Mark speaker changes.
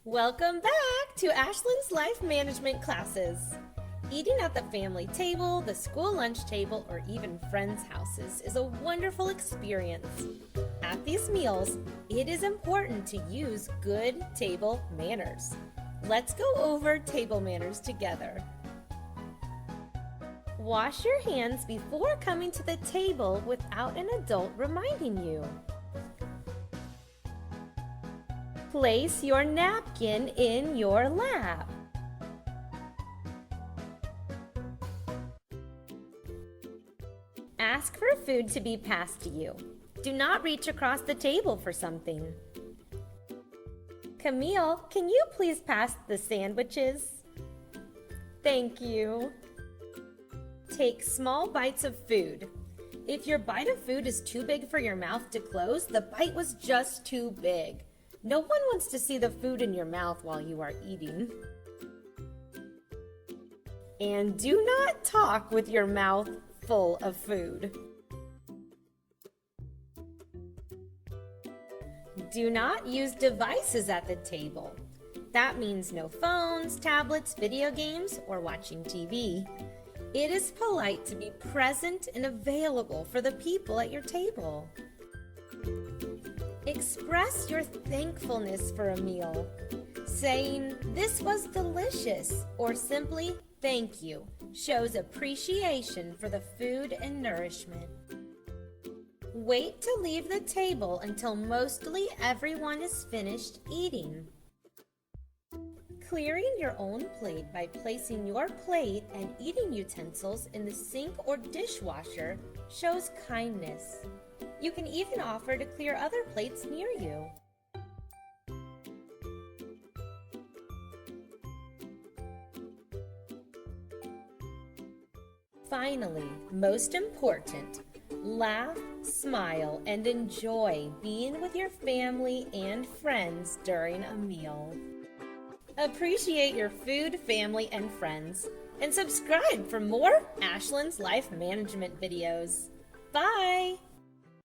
Speaker 1: Welcome back to Ashlyn's Life Management classes. Eating at the family table, the school lunch table, or even friends' houses is a wonderful experience. At these meals, it is important to use good table manners. Let's go over table manners together. Wash your hands before coming to the table without an adult reminding you. Place your napkin in your lap. Ask for food to be passed to you. Do not reach across the table for something. Camille, can you please pass the sandwiches? Thank you. Take small bites of food. If your bite of food is too big for your mouth to close, the bite was just too big. No one wants to see the food in your mouth while you are eating. And do not talk with your mouth full of food. Do not use devices at the table. That means no phones, tablets, video games, or watching TV. It is polite to be present and available for the people at your table. Express your thankfulness for a meal. Saying, "This was delicious," or simply, "Thank you," shows appreciation for the food and nourishment. Wait to leave the table until mostly everyone is finished eating. Clearing your own plate by placing your plate and eating utensils in the sink or dishwasher shows kindness. You can even offer to clear other plates near you. Finally, most important, laugh, smile, and enjoy being with your family and friends during a meal. Appreciate your food, family, and friends, and subscribe for more Ashlyn's Life Management videos. Bye!